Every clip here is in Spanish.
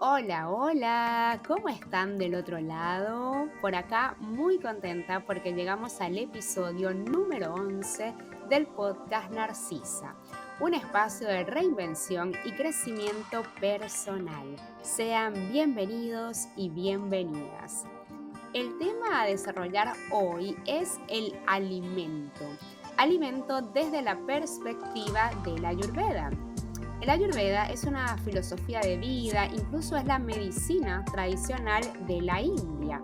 Hola, hola, ¿cómo están del otro lado? Por acá muy contenta porque llegamos al episodio número 11 del podcast Narcisa, un espacio de reinvención y crecimiento personal. Sean bienvenidos y bienvenidas. El tema a desarrollar hoy es el alimento. Alimento desde la perspectiva de la Ayurveda. El Ayurveda es una filosofía de vida, incluso es la medicina tradicional de la India.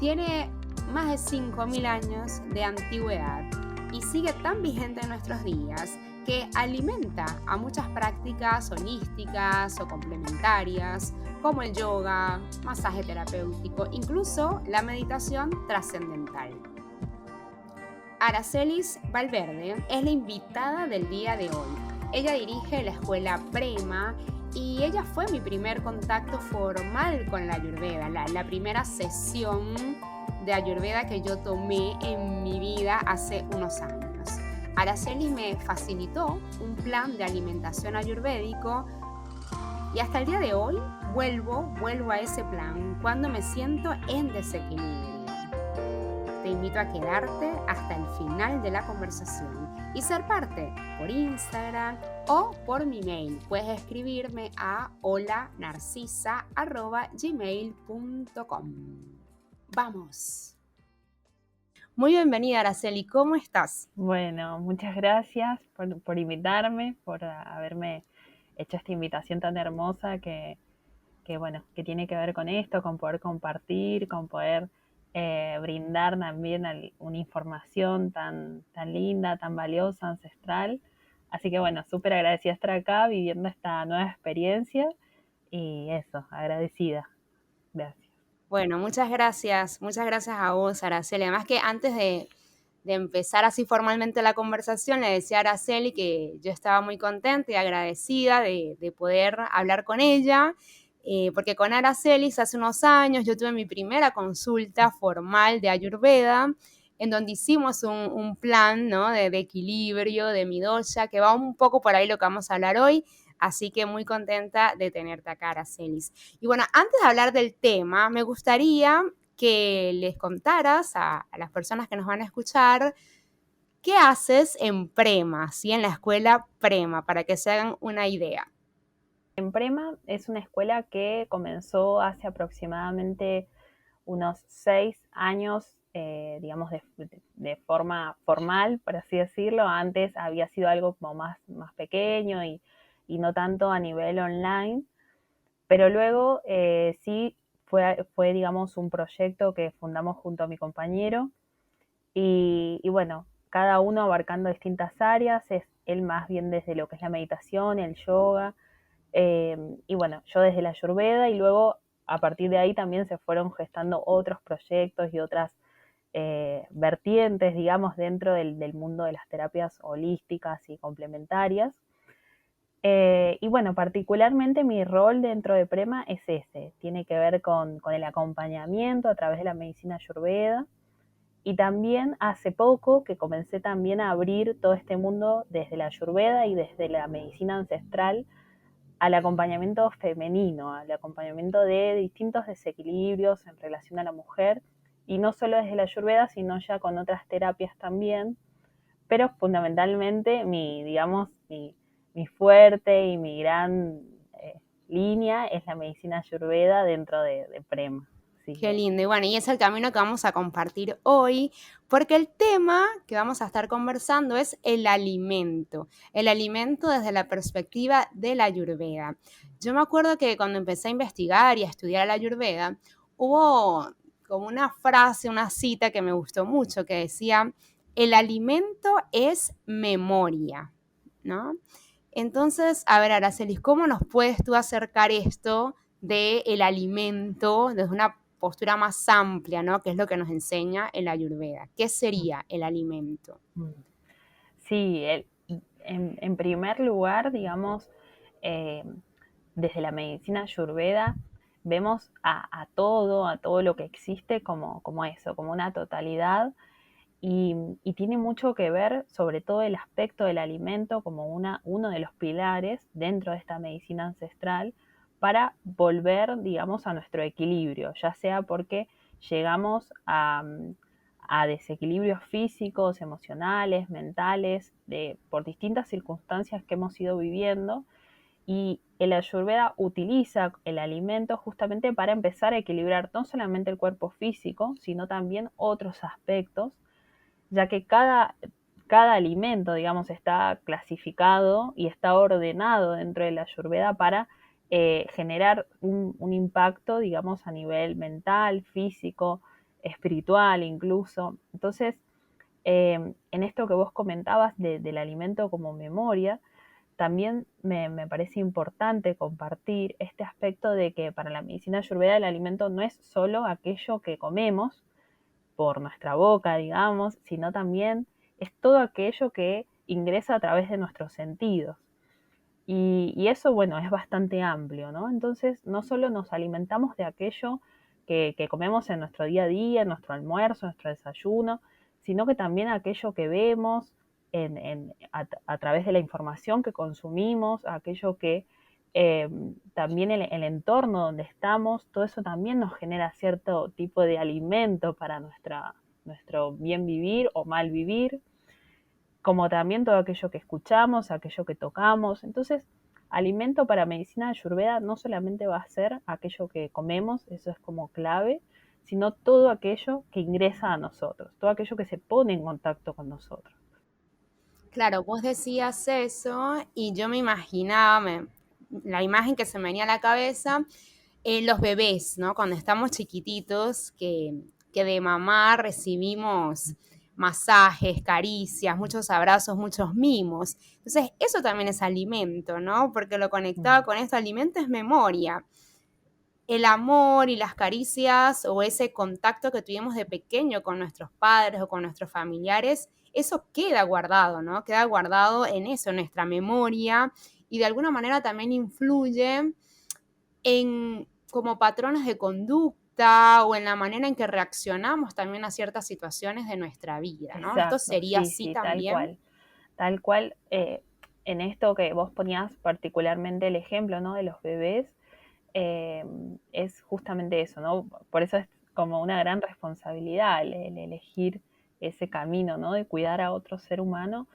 Tiene más de 5.000 años de antigüedad y sigue tan vigente en nuestros días que alimenta a muchas prácticas holísticas o complementarias, como el yoga, masaje terapéutico, incluso la meditación trascendental. Aracelis Valverde es la invitada del día de hoy. Ella dirige la escuela Prema y ella fue mi primer contacto formal con la Ayurveda, la primera sesión de Ayurveda que yo tomé en mi vida hace unos años. Aracelis me facilitó un plan de alimentación ayurvédico y hasta el día de hoy vuelvo a ese plan cuando me siento en desequilibrio. Te invito a quedarte hasta el final de la conversación y ser parte por Instagram o por mi mail. Puedes escribirme a holanarcisa@gmail.com. Vamos. Muy bienvenida, Araceli. ¿Cómo estás? Bueno, muchas gracias por invitarme, por haberme hecho esta invitación tan hermosa que tiene que ver con esto, con poder compartir, con poder brindar también una información tan linda, tan valiosa, ancestral. Así que bueno, súper agradecida de estar acá viviendo esta nueva experiencia y eso, agradecida. Gracias. Bueno, muchas gracias a vos, Araceli. Además que antes de empezar así formalmente la conversación, le decía a Araceli que yo estaba muy contenta y agradecida de poder hablar con ella, porque con Araceli hace unos años yo tuve mi primera consulta formal de Ayurveda, en donde hicimos un plan, ¿no?, de equilibrio, de mi dosha, que va un poco por ahí lo que vamos a hablar hoy. Así que muy contenta de tenerte acá, Aracelis. Y bueno, antes de hablar del tema, me gustaría que les contaras a las personas que nos van a escuchar qué haces en Prema, ¿sí? En la escuela Prema, para que se hagan una idea. En Prema es una escuela que comenzó hace aproximadamente unos 6 años, digamos, de forma formal, por así decirlo. Antes había sido algo como más pequeño y no tanto a nivel online, pero luego sí fue, digamos, un proyecto que fundamos junto a mi compañero y bueno, cada uno abarcando distintas áreas, es él más bien desde lo que es la meditación, el yoga, y bueno, yo desde la Ayurveda y luego a partir de ahí también se fueron gestando otros proyectos y otras vertientes, digamos, dentro del mundo de las terapias holísticas y complementarias. Y bueno, particularmente mi rol dentro de Prema es ese, tiene que ver con el acompañamiento a través de la medicina Ayurveda. Y también hace poco que comencé también a abrir todo este mundo desde la Ayurveda y desde la medicina ancestral al acompañamiento femenino, al acompañamiento de distintos desequilibrios en relación a la mujer, y no solo desde la Ayurveda, sino ya con otras terapias también, pero fundamentalmente mi fuerte y mi gran línea es la medicina Ayurveda dentro de Prema. Sí, Qué lindo. Y bueno, y es el camino que vamos a compartir hoy, porque el tema que vamos a estar conversando es el alimento desde la perspectiva de la Ayurveda. Yo me acuerdo que cuando empecé a investigar y a estudiar la Ayurveda, hubo como una frase, una cita que me gustó mucho, que decía, el alimento es memoria, ¿no? Entonces, a ver, Aracelis, ¿cómo nos puedes tú acercar esto del alimento desde una postura más amplia, ¿no? Que es lo que nos enseña el Ayurveda? ¿Qué sería el alimento? sí en primer lugar, digamos, eh, desde la medicina Ayurveda vemos a todo lo que existe como eso, como una totalidad y tiene mucho que ver sobre todo el aspecto del alimento como uno de los pilares dentro de esta medicina ancestral, para volver, digamos, a nuestro equilibrio, ya sea porque llegamos a desequilibrios físicos, emocionales, mentales, por distintas circunstancias que hemos ido viviendo, y el Ayurveda utiliza el alimento justamente para empezar a equilibrar no solamente el cuerpo físico, sino también otros aspectos, ya que cada alimento, digamos, está clasificado y está ordenado dentro de la Ayurveda para generar un impacto, digamos, a nivel mental, físico, espiritual incluso. Entonces, en esto que vos comentabas del alimento como memoria, también me parece importante compartir este aspecto de que para la medicina ayurveda el alimento no es solo aquello que comemos por nuestra boca, digamos, sino también es todo aquello que ingresa a través de nuestros sentidos. Y eso, bueno, es bastante amplio, ¿no? Entonces, no solo nos alimentamos de aquello que comemos en nuestro día a día, en nuestro almuerzo, en nuestro desayuno, sino que también aquello que vemos a través de la información que consumimos, aquello que también el entorno donde estamos, todo eso también nos genera cierto tipo de alimento para nuestro bien vivir o mal vivir, como también todo aquello que escuchamos, aquello que tocamos. Entonces, alimento para medicina ayurveda no solamente va a ser aquello que comemos, eso es como clave, sino todo aquello que ingresa a nosotros, todo aquello que se pone en contacto con nosotros. Claro, vos decías eso y yo me imaginaba, la imagen que se me venía a la cabeza, los bebés, ¿no? Cuando estamos chiquititos, que de mamá recibimos masajes, caricias, muchos abrazos, muchos mimos. Entonces, eso también es alimento, ¿no? Porque lo conectado con este alimento es memoria. El amor y las caricias o ese contacto que tuvimos de pequeño con nuestros padres o con nuestros familiares, eso queda guardado, ¿no? Queda guardado en eso, en nuestra memoria, y de alguna manera también influye en como patrones de conducta o en la manera en que reaccionamos también a ciertas situaciones de nuestra vida, ¿no? Esto Exacto, sería sí, así sí, también. tal cual, en esto que vos ponías particularmente el ejemplo, ¿no? De los bebés, eh, es justamente eso, ¿no? Por eso es como una gran responsabilidad el elegir ese camino, ¿no? De cuidar a otro ser humano,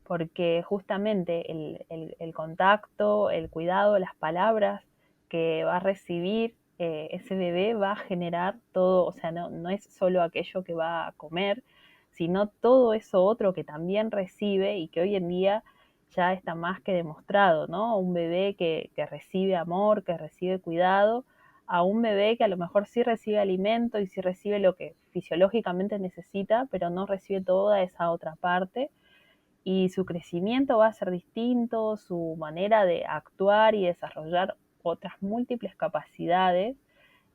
porque justamente el contacto, el cuidado, las palabras que va a recibir ese bebé va a generar todo, o sea, no es solo aquello que va a comer, sino todo eso otro que también recibe y que hoy en día ya está más que demostrado, ¿no? Un bebé que recibe amor, que recibe cuidado, a un bebé que a lo mejor sí recibe alimento y sí recibe lo que fisiológicamente necesita, pero no recibe toda esa otra parte, y su crecimiento va a ser distinto, su manera de actuar y desarrollar otras múltiples capacidades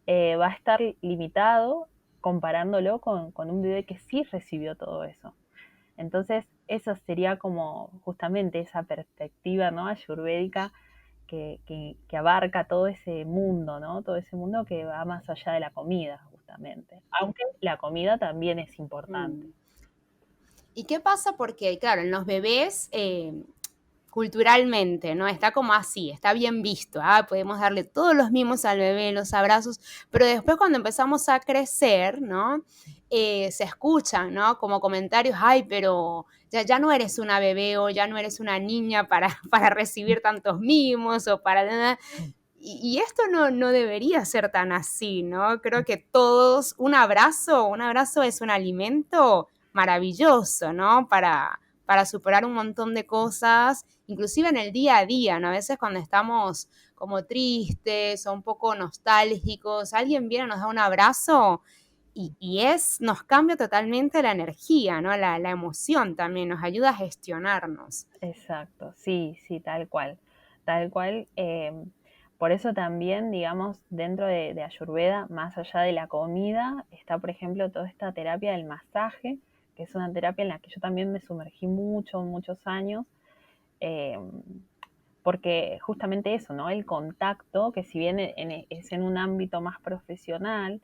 va a estar limitado comparándolo con un bebé que sí recibió todo eso. Entonces, eso sería como justamente esa perspectiva, ¿no? Ayurvédica que abarca todo ese mundo, ¿no? Todo ese mundo que va más allá de la comida, justamente. Aunque la comida también es importante. Mm. ¿Y qué pasa? Porque, claro, en los bebés, culturalmente, ¿no? Está como así, está bien visto, ¿ah? Podemos darle todos los mimos al bebé, los abrazos, pero después cuando empezamos a crecer, ¿no? Se escuchan, ¿no? Como comentarios, ay, pero ya no eres una bebé o ya no eres una niña para recibir tantos mimos o para... Y esto no debería ser tan así, ¿no? Creo que todos, un abrazo es un alimento maravilloso, ¿no? Para superar un montón de cosas, inclusive en el día a día, ¿no? A veces cuando estamos como tristes o un poco nostálgicos, alguien viene y nos da un abrazo nos cambia totalmente la energía, ¿no? La emoción también, nos ayuda a gestionarnos. Exacto, sí, sí, tal cual. Tal cual. Por eso también, digamos, dentro de Ayurveda, más allá de la comida, está, por ejemplo, toda esta terapia del masaje, que es una terapia en la que yo también me sumergí muchos años, eh, porque justamente eso, ¿no? El contacto, que si bien es en un ámbito más profesional,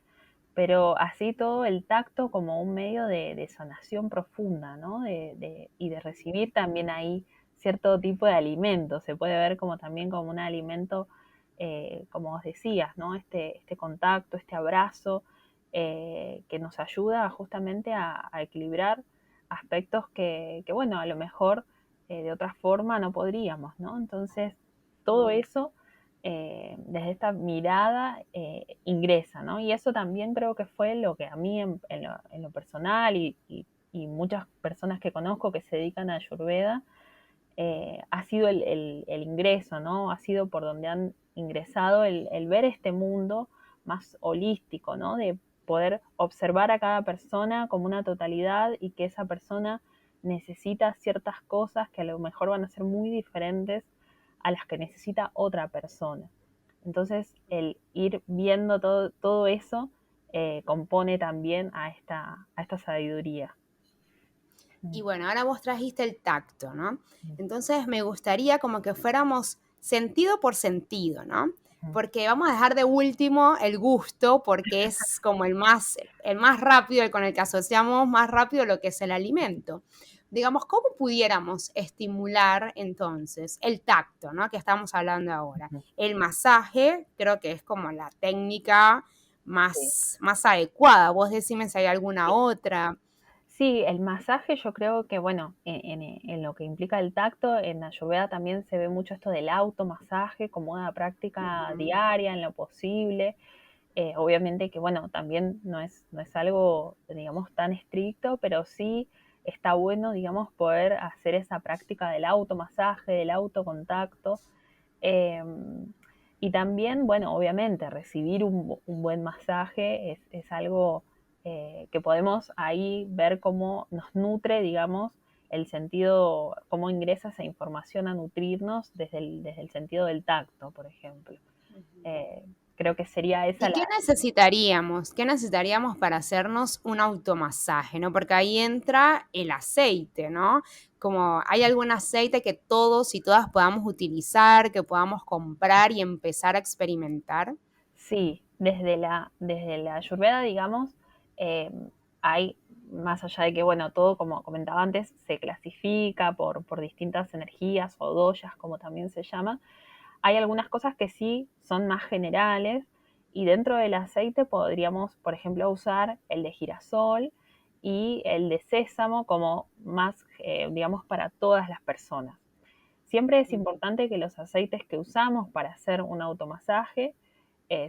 pero así todo el tacto como un medio de sanación profunda, ¿no? Y de recibir también ahí cierto tipo de alimento, se puede ver como también como un alimento como vos decías, ¿no? Este contacto, este abrazo, que nos ayuda justamente a equilibrar aspectos que, bueno, a lo mejor de otra forma no podríamos, ¿no? Entonces, todo eso desde esta mirada ingresa, ¿no? Y eso también creo que fue lo que a mí en lo personal y muchas personas que conozco que se dedican a Ayurveda, ha sido el ingreso, ¿no? Ha sido por donde han ingresado el ver este mundo más holístico, ¿no? De poder observar a cada persona como una totalidad y que esa persona necesita ciertas cosas que a lo mejor van a ser muy diferentes a las que necesita otra persona. Entonces, el ir viendo todo eso compone también a esta sabiduría. Y bueno, ahora vos trajiste el tacto, ¿no? Entonces me gustaría como que fuéramos sentido por sentido, ¿no? Porque vamos a dejar de último el gusto, porque es como el más rápido, el con el que asociamos más rápido lo que es el alimento. Digamos, ¿cómo pudiéramos estimular entonces el tacto, ¿no? Que estamos hablando ahora. El masaje creo que es como la técnica más adecuada. Vos decime si hay alguna otra. Sí, el masaje yo creo que, bueno, en lo que implica el tacto, en Ayurveda también se ve mucho esto del automasaje como una práctica diaria en lo posible. Obviamente que, bueno, también no es algo, digamos, tan estricto, pero sí está bueno, digamos, poder hacer esa práctica del automasaje, del autocontacto. Eh, y también, bueno, obviamente recibir un buen masaje es algo que podemos ahí ver cómo nos nutre, digamos, el sentido, cómo ingresa esa información a nutrirnos desde el sentido del tacto, por ejemplo. Eh, Creo que sería esa ¿Y la... qué necesitaríamos? ¿Qué necesitaríamos para hacernos un automasaje, ¿no? Porque ahí entra el aceite, ¿no? Como hay algún aceite que todos y todas podamos utilizar, que podamos comprar y empezar a experimentar. Sí, desde la Ayurveda, digamos, eh, hay, más allá de que, bueno, todo, como comentaba antes, se clasifica por distintas energías o doyas, como también se llama, hay algunas cosas que sí son más generales y dentro del aceite podríamos, por ejemplo, usar el de girasol y el de sésamo como más, digamos, para todas las personas. Siempre es importante que los aceites que usamos para hacer un automasaje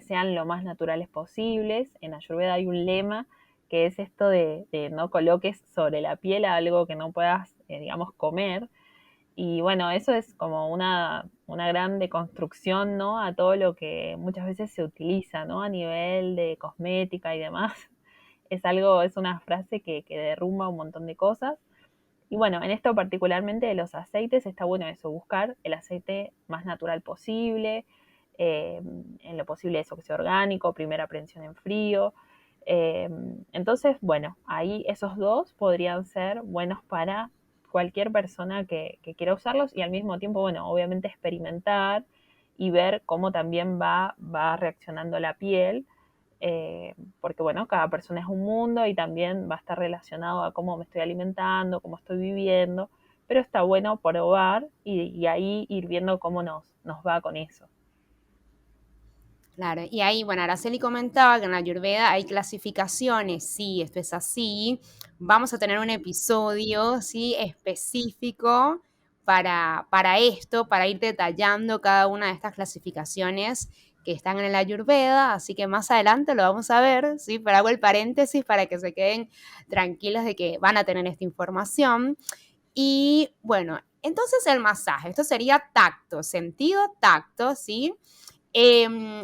sean lo más naturales posibles. En Ayurveda hay un lema que es esto de no coloques sobre la piel algo que no puedas, digamos, comer. Y bueno, eso es como una gran deconstrucción, ¿no? A todo lo que muchas veces se utiliza, ¿no? A nivel de cosmética y demás. Es una frase que derrumba un montón de cosas. Y bueno, en esto particularmente de los aceites, está bueno eso, buscar el aceite más natural posible, en lo posible eso que sea orgánico, primera prensión en frío. Eh, entonces, bueno, ahí esos dos podrían ser buenos para cualquier persona que quiera usarlos y al mismo tiempo, bueno, obviamente experimentar y ver cómo también va reaccionando la piel, porque bueno, cada persona es un mundo y también va a estar relacionado a cómo me estoy alimentando, cómo estoy viviendo, pero está bueno probar y ahí ir viendo cómo nos va con eso. Claro, y ahí, bueno, Araceli comentaba que en la Ayurveda hay clasificaciones, sí, esto es así. Vamos a tener un episodio, sí, específico para esto, para ir detallando cada una de estas clasificaciones que están en la Ayurveda, así que más adelante lo vamos a ver, sí, pero hago el paréntesis para que se queden tranquilos de que van a tener esta información. Y bueno, entonces el masaje, esto sería tacto, sentido tacto, ¿sí?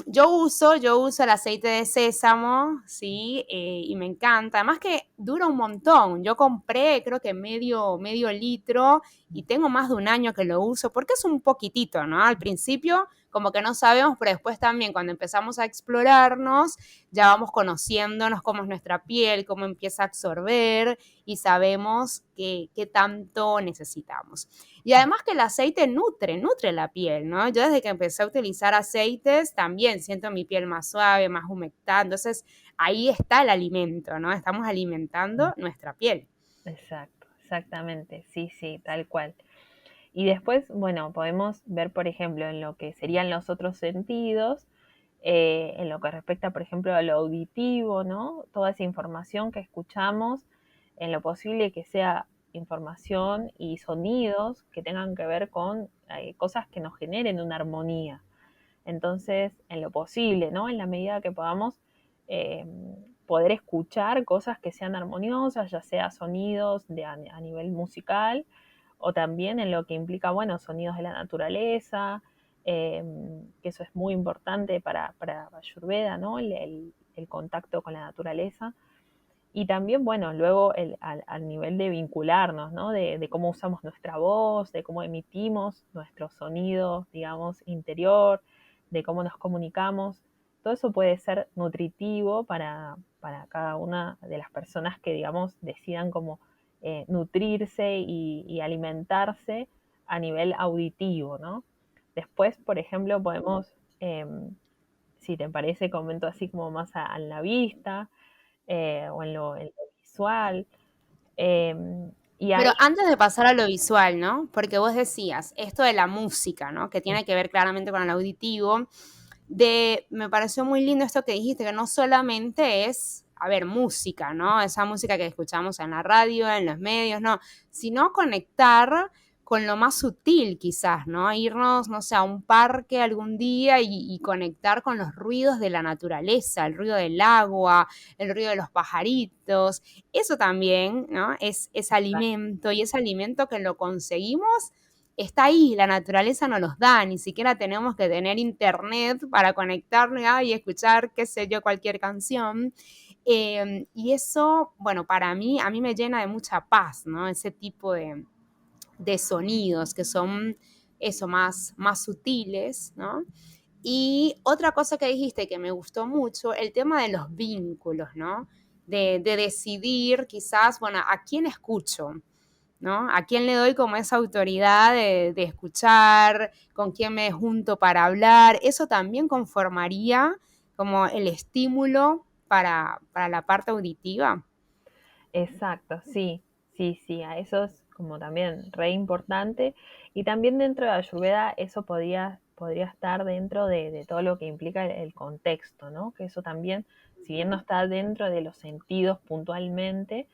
Yo uso el aceite de sésamo, ¿sí? Y me encanta. Además que dura un montón. Yo compré creo que medio litro y tengo más de un año que lo uso porque es un poquitito, ¿no? Al principio como que no sabemos, pero después también cuando empezamos a explorarnos, ya vamos conociéndonos cómo es nuestra piel, cómo empieza a absorber y sabemos qué tanto necesitamos. Y además que el aceite nutre la piel, ¿no? Yo desde que empecé a utilizar aceites también siento mi piel más suave, más humectada. Entonces ahí está el alimento, ¿no? Estamos alimentando nuestra piel. Exacto, exactamente, sí, sí, tal cual. Y después, bueno, podemos ver, por ejemplo, en lo que serían los otros sentidos, en lo que respecta, por ejemplo, a lo auditivo, ¿no? Toda esa información que escuchamos, en lo posible que sea información y sonidos que tengan que ver con cosas que nos generen una armonía. Entonces, en lo posible, ¿no? En la medida que podamos eh, poder escuchar cosas que sean armoniosas, ya sea sonidos a nivel musical o también en lo que implica, bueno, sonidos de la naturaleza, eh, que eso es muy importante para Ayurveda, ¿no? El contacto con la naturaleza. Y también, bueno, luego al nivel de vincularnos, ¿no? De cómo usamos nuestra voz, de cómo emitimos nuestro sonido, digamos, interior, de cómo nos comunicamos. Todo eso puede ser nutritivo para cada una de las personas que, digamos, decidan como nutrirse y alimentarse a nivel auditivo, ¿no? Después, por ejemplo, podemos, si te parece, comento así como más a la vista, o en lo visual. Eh, y Pero ahí, antes de pasar a lo visual, ¿no? Porque vos decías esto de la música, ¿no? Que tiene que ver claramente con el auditivo. Me pareció muy lindo esto que dijiste, que no solamente es, a ver, música, ¿no? Esa música que escuchamos en la radio, en los medios, no, sino conectar con lo más sutil quizás, ¿no? Irnos, no sé, a un parque algún día y conectar con los ruidos de la naturaleza, el ruido del agua, el ruido de los pajaritos. Eso también, ¿no? Es alimento y ese alimento que lo conseguimos está ahí, la naturaleza nos los da, ni siquiera tenemos que tener internet para conectarnos y escuchar, qué sé yo, cualquier canción. Y eso, bueno, para mí, a mí me llena de mucha paz, ¿no? Ese tipo de sonidos que son eso, más sutiles, ¿no? Y otra cosa que dijiste que me gustó mucho, el tema de los vínculos, ¿no? De decidir quizás, bueno, a quién escucho, ¿no? ¿A quién le doy como esa autoridad de escuchar, con quién me junto para hablar? Eso también conformaría como el estímulo para la parte auditiva. exacto, sí, sí, sí, a eso es como también re importante. Y también dentro de Ayurveda eso podría estar dentro de todo lo que implica el contexto, ¿no? Que eso también, si bien no está dentro de los sentidos puntualmente,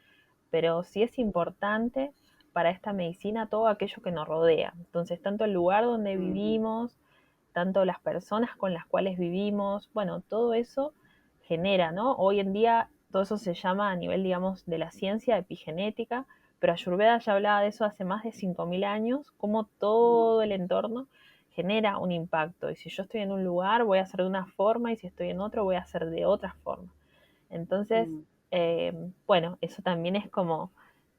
pero sí es importante para esta medicina todo aquello que nos rodea. Entonces, tanto el lugar donde vivimos, tanto las personas con las cuales vivimos, bueno, todo eso genera, ¿no? Hoy en día todo eso se llama a nivel, digamos, de la ciencia epigenética, pero Ayurveda ya hablaba de eso hace más de 5.000 años, cómo todo el entorno genera un impacto. Y si yo estoy en un lugar, voy a hacer de una forma, y si estoy en otro, voy a hacer de otra forma. Entonces, bueno, eso también es como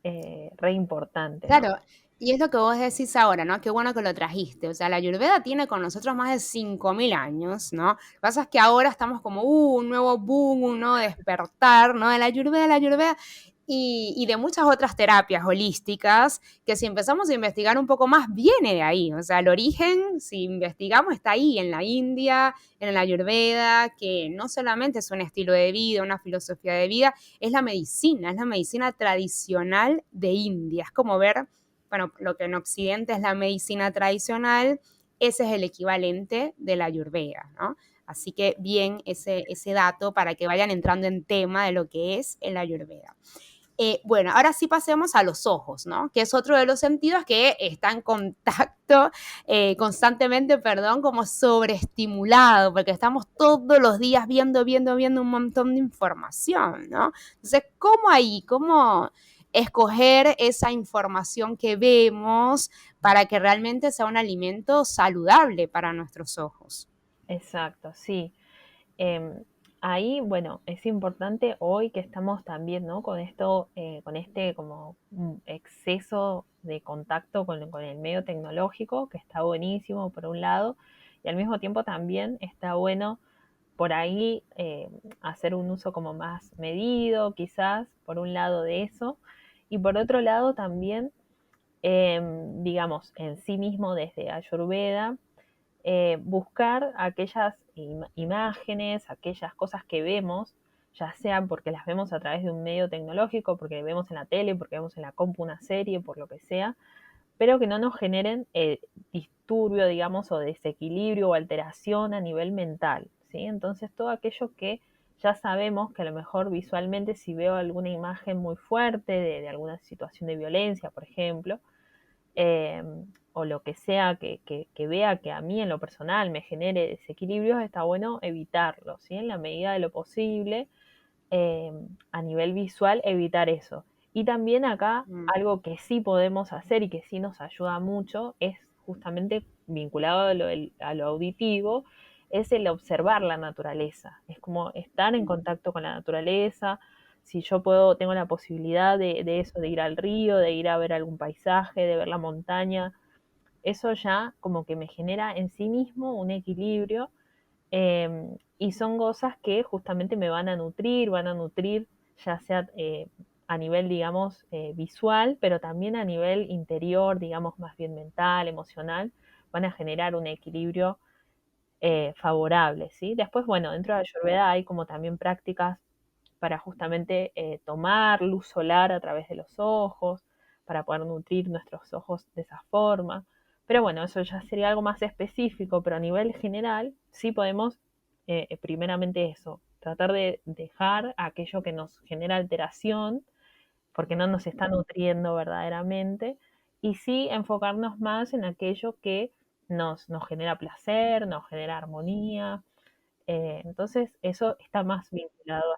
re importante, ¿no? Claro, y es lo que vos decís ahora, ¿no? Qué bueno que lo trajiste. O sea, la Ayurveda tiene con nosotros más de 5.000 años, ¿no? Lo que pasa es que ahora estamos como, un nuevo boom, un nuevo despertar, ¿no? De la Ayurveda y de muchas otras terapias holísticas que si empezamos a investigar un poco más, viene de ahí. O sea, el origen, si investigamos, está ahí, en la India, en la Ayurveda, que no solamente es un estilo de vida, una filosofía de vida, es la medicina tradicional de India. Es como ver, bueno, lo que en Occidente es la medicina tradicional, ese es el equivalente de la Ayurveda, ¿no? Así que bien ese dato para que vayan entrando en tema de lo que es el Ayurveda. Bueno, ahora sí pasemos a los ojos, ¿no? Que es otro de los sentidos que está en contacto constantemente, perdón, como sobreestimulado, porque estamos todos los días viendo un montón de información, ¿no? Entonces, ¿cómo escoger esa información que vemos para que realmente sea un alimento saludable para nuestros ojos? Exacto, sí. Eh, ahí, bueno, es importante hoy que estamos también, ¿no? Con esto, con este como exceso de contacto con el medio tecnológico, que está buenísimo por un lado, y al mismo tiempo también está bueno por ahí hacer un uso como más medido, quizás, por un lado de eso, y por otro lado también, digamos, en sí mismo desde Ayurveda, buscar aquellas imágenes, aquellas cosas que vemos, ya sean porque las vemos a través de un medio tecnológico, porque vemos en la tele, porque vemos en la compu una serie, por lo que sea, pero que no nos generen disturbio, digamos, o desequilibrio o alteración a nivel mental, ¿sí? Entonces todo aquello que ya sabemos que a lo mejor visualmente si veo alguna imagen muy fuerte de alguna situación de violencia, por ejemplo, eh, o lo que sea que vea que a mí en lo personal me genere desequilibrios, está bueno evitarlo, ¿sí? En la medida de lo posible, eh, a nivel visual, evitar eso. Y también acá Mm, algo que sí podemos hacer y que sí nos ayuda mucho es justamente vinculado a lo auditivo, es el observar la naturaleza. Es como estar en contacto con la naturaleza. Si yo puedo, tengo la posibilidad de eso, de ir al río, de ir a ver algún paisaje, de ver la montaña, eso ya como que me genera en sí mismo un equilibrio, y son cosas que justamente me van a nutrir ya sea a nivel, digamos, visual, pero también a nivel interior, digamos, más bien mental, emocional, van a generar un equilibrio favorable, ¿sí? Después, bueno, dentro de la Ayurveda hay como también prácticas para justamente tomar luz solar a través de los ojos, para poder nutrir nuestros ojos de esa forma. Pero bueno, eso ya sería algo más específico, pero a nivel general sí podemos, primeramente eso, tratar de dejar aquello que nos genera alteración, porque no nos está nutriendo verdaderamente, y sí enfocarnos más en aquello que nos genera placer, nos genera armonía. Entonces eso está más vinculado.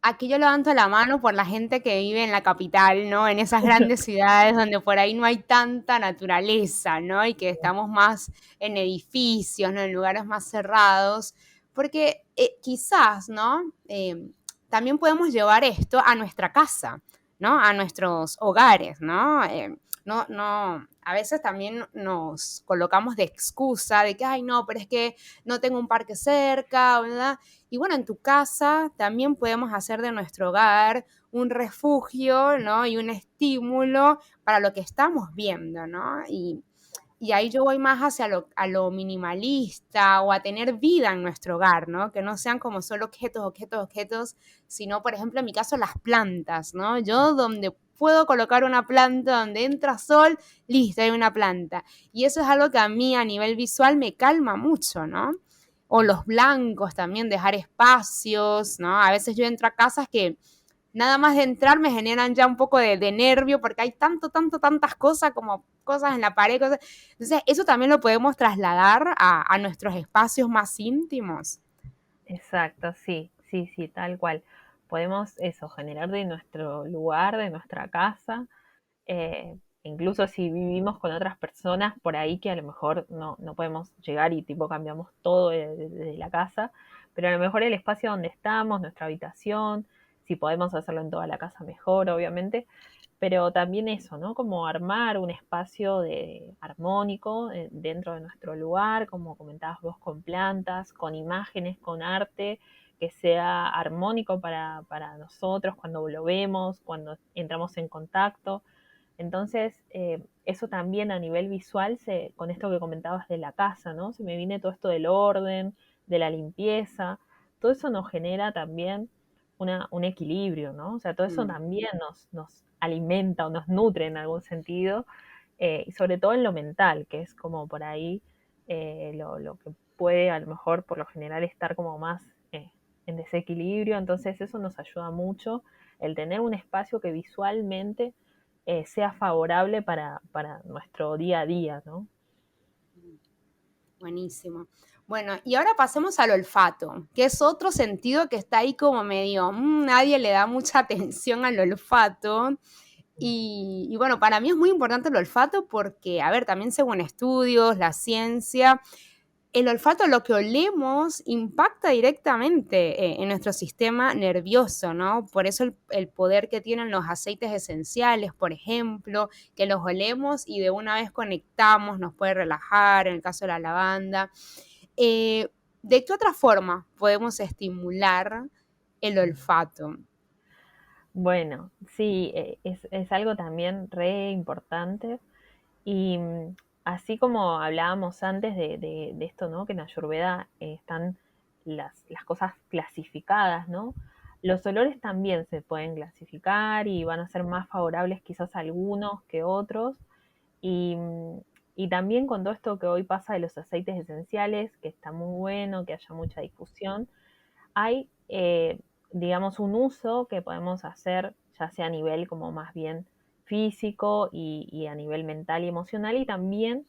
aquí yo levanto la mano por la gente que vive en la capital, ¿no? En esas grandes ciudades donde por ahí no hay tanta naturaleza, ¿no? Y que estamos más en edificios, ¿no? En lugares más cerrados, porque quizás, ¿no? También podemos llevar esto a nuestra casa, ¿no? A nuestros hogares, ¿no? No, a veces también nos colocamos de excusa de que, ay, no, pero es que no tengo un parque cerca, ¿verdad? Y bueno, en tu casa también podemos hacer de nuestro hogar un refugio, ¿no? Y un estímulo para lo que estamos viendo, ¿no? Y ahí yo voy más hacia a lo minimalista o a tener vida en nuestro hogar, ¿no? Que no sean como solo objetos, objetos, objetos, sino, por ejemplo, en mi caso, las plantas, ¿no? Yo donde puedo colocar una planta, donde entra sol, listo, hay una planta. Y eso es algo que a mí a nivel visual me calma mucho, ¿no? O los blancos también, dejar espacios, ¿no? A veces yo entro a casas que nada más de entrar me generan ya un poco de nervio porque hay tantas cosas como cosas en la pared. Cosas. Entonces, eso también lo podemos trasladar a nuestros espacios más íntimos. Exacto, sí, sí, sí, tal cual. Podemos eso, generar de nuestro lugar, de nuestra casa, incluso si vivimos con otras personas por ahí que a lo mejor no podemos llegar y tipo cambiamos todo de la casa, pero a lo mejor el espacio donde estamos, nuestra habitación, si podemos hacerlo en toda la casa mejor, obviamente, pero también eso, ¿no? Como armar un espacio armónico dentro de nuestro lugar, como comentabas vos, con plantas, con imágenes, con arte, que sea armónico para nosotros cuando lo vemos, cuando entramos en contacto. Entonces, eso también a nivel visual, con esto que comentabas de la casa, ¿no? Se me viene todo esto del orden, de la limpieza, todo eso nos genera también un equilibrio, ¿no? O sea, todo eso Mm. también nos alimenta o nos nutre en algún sentido, y sobre todo en lo mental, que es como por ahí lo que puede a lo mejor por lo general estar como más en desequilibrio, entonces eso nos ayuda mucho el tener un espacio que visualmente sea favorable para nuestro día a día, ¿no? Buenísimo. Bueno, y ahora pasemos al olfato, que es otro sentido que está ahí como medio, nadie le da mucha atención al olfato. Y bueno, para mí es muy importante el olfato porque, a ver, también según estudios, la ciencia, el olfato, lo que olemos, impacta directamente en nuestro sistema nervioso, ¿no? Por eso el poder que tienen los aceites esenciales, por ejemplo, que los olemos y de una vez conectamos, nos puede relajar, en el caso de la lavanda. Eh, ¿De qué otra forma podemos estimular el olfato? Bueno, sí, es algo también re importante. Y así como hablábamos antes de esto, ¿no? Que en Ayurveda están las cosas clasificadas, ¿no? Los olores también se pueden clasificar y van a ser más favorables quizás algunos que otros. Y, y también con todo esto que hoy pasa de los aceites esenciales, que está muy bueno, que haya mucha difusión, hay, digamos, un uso que podemos hacer, ya sea a nivel como más bien físico y a nivel mental y emocional, y también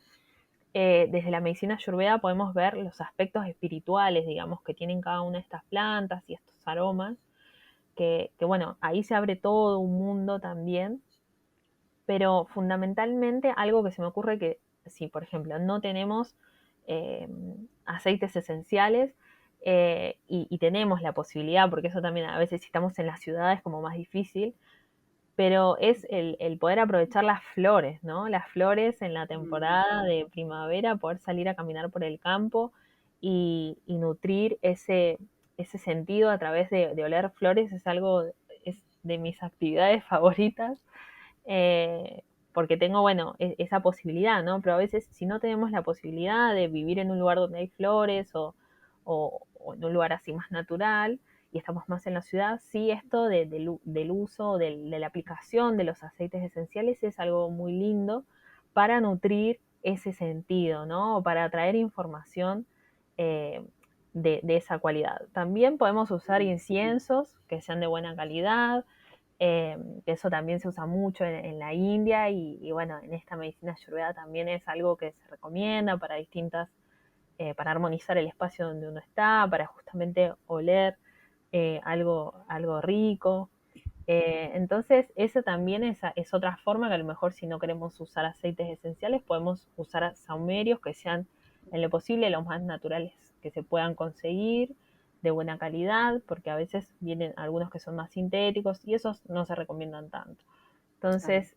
desde la medicina ayurveda podemos ver los aspectos espirituales, digamos, que tienen cada una de estas plantas y estos aromas, que bueno, ahí se abre todo un mundo también, pero fundamentalmente algo que se me ocurre que si, por ejemplo, no tenemos eh, aceites esenciales y tenemos la posibilidad, porque eso también a veces si estamos en la ciudad es como más difícil, pero es el poder aprovechar las flores, ¿no? Las flores en la Mm, temporada de primavera, poder salir a caminar por el campo y nutrir ese sentido a través de oler flores es algo, es de mis actividades favoritas, porque tengo, bueno, esa posibilidad, ¿no? Pero a veces si no tenemos la posibilidad de vivir en un lugar donde hay flores o en un lugar así más natural, y estamos más en la ciudad, sí esto del uso, de la aplicación de los aceites esenciales es algo muy lindo para nutrir ese sentido, ¿no? O para traer información eh, de esa cualidad. También podemos usar inciensos que sean de buena calidad, eso también se usa mucho en la India y bueno, en esta medicina ayurveda también es algo que se recomienda para distintas, para armonizar el espacio donde uno está, para justamente oler algo rico. Entonces, eso también es otra forma que a lo mejor si no queremos usar aceites esenciales, podemos usar saumerios que sean en lo posible los más naturales que se puedan conseguir, de buena calidad, porque a veces vienen algunos que son más sintéticos y esos no se recomiendan tanto. claro. Entonces,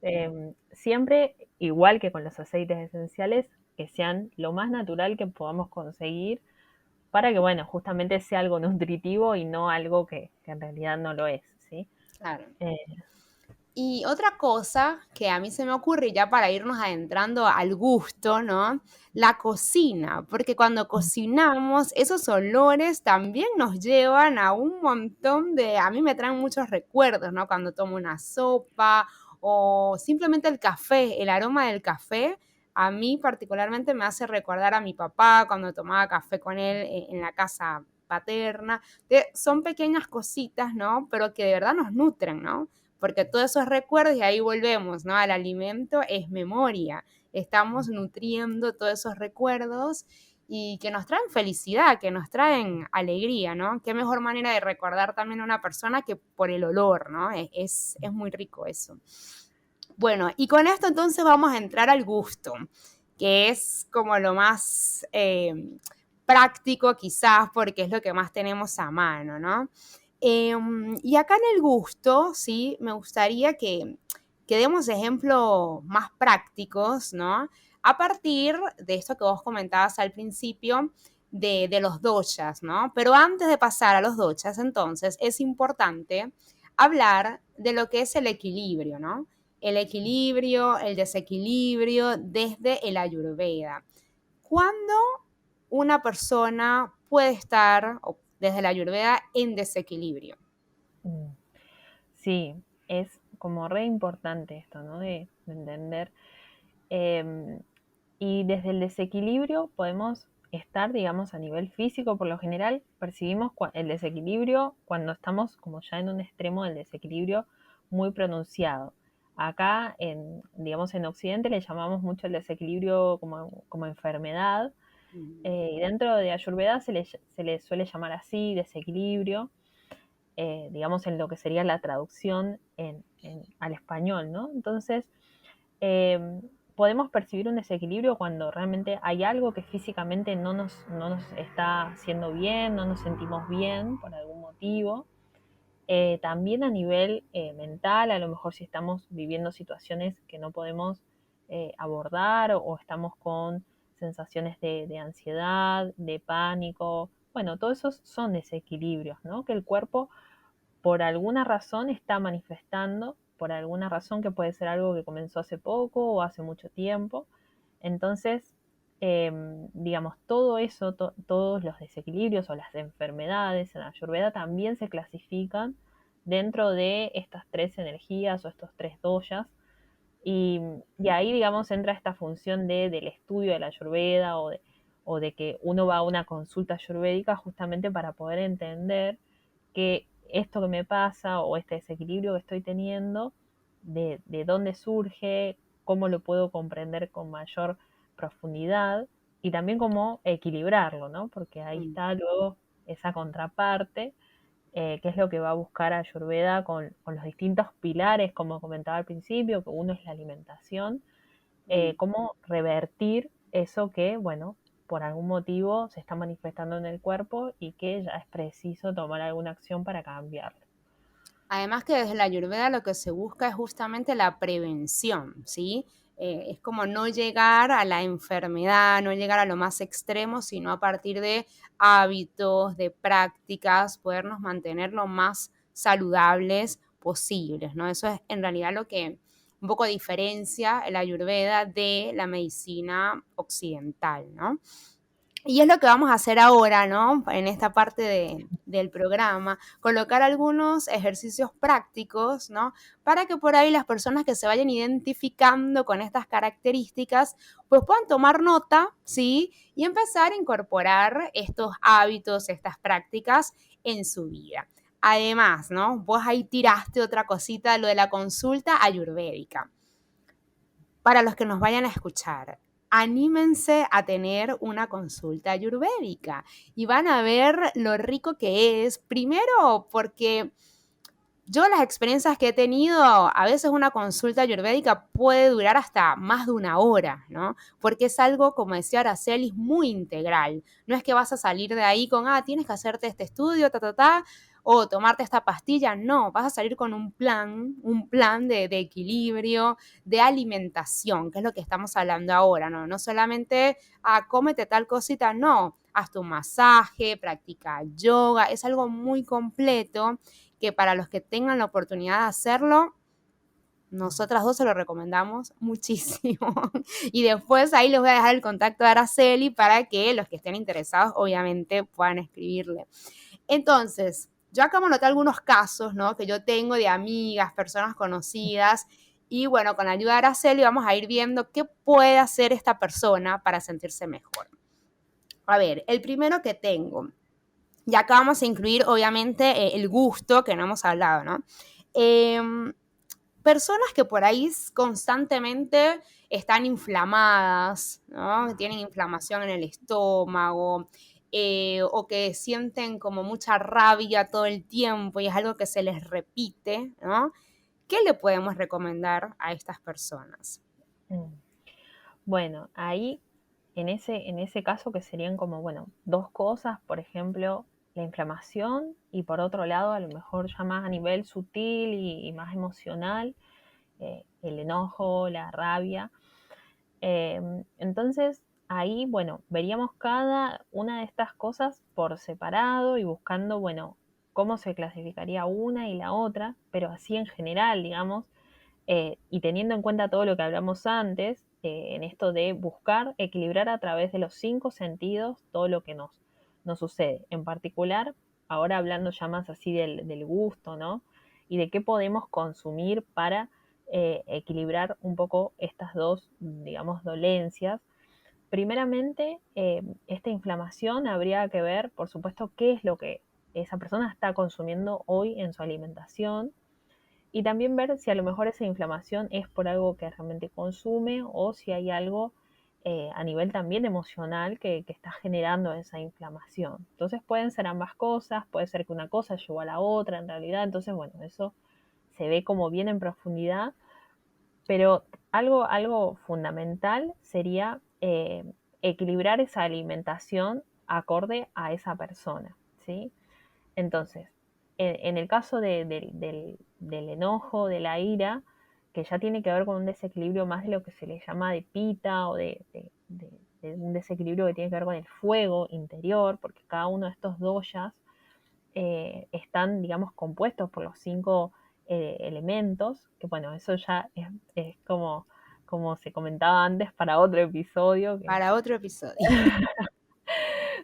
siempre, igual que con los aceites esenciales, que sean lo más natural que podamos conseguir para que, bueno, justamente sea algo nutritivo y no algo que en realidad no lo es, ¿sí? Claro. Eh, Y otra cosa que a mí se me ocurre, ya para irnos adentrando al gusto, ¿no? La cocina, porque cuando cocinamos, esos olores también nos llevan a un montón de, a mí me traen muchos recuerdos, ¿no? Cuando tomo una sopa o simplemente el café, el aroma del café, a mí particularmente me hace recordar a mi papá cuando tomaba café con él en la casa paterna. Son pequeñas cositas, ¿no? Pero que de verdad nos nutren, ¿no? Porque todos esos recuerdos, y ahí volvemos, ¿no? Al alimento es memoria. Estamos nutriendo todos esos recuerdos y que nos traen felicidad, que nos traen alegría, ¿no? Qué mejor manera de recordar también a una persona que por el olor, ¿no? Es muy rico eso. Bueno, y con esto entonces vamos a entrar al gusto, que es como lo más práctico quizás porque es lo que más tenemos a mano, ¿no? Y acá en el gusto, sí, me gustaría que demos ejemplos más prácticos, ¿no? A partir de esto que vos comentabas al principio de los doshas, ¿no? Pero antes de pasar a los doshas, entonces, es importante hablar de lo que es el equilibrio, ¿no? El equilibrio, el desequilibrio desde el Ayurveda. ¿Cuándo una persona puede estar desde la Ayurveda en desequilibrio? mm, sí, es como re importante esto, ¿no? De entender. Eh, y desde el desequilibrio podemos estar, digamos, a nivel físico. Por lo general, percibimos el desequilibrio cuando estamos como ya en un extremo del desequilibrio muy pronunciado. Acá, digamos, en Occidente le llamamos mucho el desequilibrio como enfermedad. Y dentro de Ayurveda se le suele llamar así, desequilibrio, digamos, en lo que sería la traducción al español, ¿no? Entonces, eh, podemos percibir un desequilibrio cuando realmente hay algo que físicamente no nos está haciendo bien, no nos sentimos bien por algún motivo. También a nivel mental, a lo mejor si estamos viviendo situaciones que no podemos abordar o estamos con sensaciones de ansiedad, de pánico. Bueno, todos esos son desequilibrios, ¿no? Que el cuerpo por alguna razón está manifestando, por alguna razón que puede ser algo que comenzó hace poco o hace mucho tiempo. Entonces, digamos, todo eso, todos los desequilibrios o las enfermedades en la Ayurveda también se clasifican dentro de estas tres energías o estos tres doyas, Y ahí, digamos, entra esta función del estudio de la Ayurveda o de que uno va a una consulta ayurvédica justamente para poder entender que esto que me pasa o este desequilibrio que estoy teniendo, de dónde surge, cómo lo puedo comprender con mayor profundidad y también cómo equilibrarlo, ¿no? Porque ahí Mm. está luego esa contraparte, que es lo que va a buscar Ayurveda con los distintos pilares, como comentaba al principio, que uno es la alimentación, Mm. cómo revertir eso que, bueno, por algún motivo se está manifestando en el cuerpo y que ya es preciso tomar alguna acción para cambiarlo. Además que desde la Ayurveda lo que se busca es justamente la prevención, ¿sí? Es como no llegar a la enfermedad, no llegar a lo más extremo, sino a partir de hábitos, de prácticas, podernos mantener lo más saludables posibles, ¿no? Eso es en realidad lo que un poco diferencia la Ayurveda de la medicina occidental, ¿no? Y es lo que vamos a hacer ahora, ¿no? En esta parte del programa, colocar algunos ejercicios prácticos, ¿no? Para que por ahí las personas que se vayan identificando con estas características, pues puedan tomar nota, ¿sí? Y empezar a incorporar estos hábitos, estas prácticas en su vida. Además, ¿no? Vos ahí tiraste otra cosita, lo de la consulta ayurvédica. Para los que nos vayan a escuchar, anímense a tener una consulta ayurvédica y van a ver lo rico que es. Primero, porque yo las experiencias que he tenido, a veces una consulta ayurvédica puede durar hasta más de una hora, ¿no? Porque es algo, como decía Araceli, muy integral. No es que vas a salir de ahí con, tienes que hacerte este estudio, o tomarte esta pastilla. No, vas a salir con un plan de equilibrio, de alimentación, que es lo que estamos hablando ahora, ¿no? No solamente, cómete tal cosita, no. Haz tu masaje, practica yoga, es algo muy completo que para los que tengan la oportunidad de hacerlo, nosotras dos se lo recomendamos muchísimo. Y después ahí les voy a dejar el contacto de Araceli para que los que estén interesados, obviamente, puedan escribirle. Entonces, yo acá me noté algunos casos, ¿no? Que yo tengo de amigas, personas conocidas. Y bueno, con la ayuda de Araceli vamos a ir viendo qué puede hacer esta persona para sentirse mejor. A ver, el primero que tengo. Y acá vamos a incluir, obviamente, el gusto, que no hemos hablado, ¿no? Personas que por ahí constantemente están inflamadas, ¿no? Tienen inflamación en el estómago, o que sienten como mucha rabia todo el tiempo y es algo que se les repite, ¿no? ¿Qué le podemos recomendar a estas personas? Bueno, ahí en ese caso que serían como, bueno, dos cosas, por ejemplo, la inflamación y por otro lado, a lo mejor ya más a nivel sutil y más emocional, el enojo, la rabia. Entonces, ahí, bueno, veríamos cada una de estas cosas por separado y buscando, bueno, cómo se clasificaría una y la otra, pero así en general, digamos, y teniendo en cuenta todo lo que hablamos antes, en esto de buscar equilibrar a través de los 5 sentidos todo lo que nos sucede. En particular, ahora hablando ya más así del gusto, ¿no? Y de qué podemos consumir para equilibrar un poco estas dos, digamos, dolencias. Primeramente, esta inflamación habría que ver, por supuesto, qué es lo que esa persona está consumiendo hoy en su alimentación y también ver si a lo mejor esa inflamación es por algo que realmente consume o si hay algo a nivel también emocional que está generando esa inflamación. Entonces pueden ser ambas cosas, puede ser que una cosa llevó a la otra en realidad, entonces bueno, eso se ve como bien en profundidad, pero algo fundamental sería equilibrar esa alimentación acorde a esa persona, ¿sí? Entonces, en el caso del enojo, de la ira, que ya tiene que ver con un desequilibrio más de lo que se le llama de pita o de un desequilibrio que tiene que ver con el fuego interior, porque cada uno de estos doyas están, digamos, compuestos por los 5 elementos, que bueno, eso ya es como se comentaba antes para otro episodio. Para otro episodio.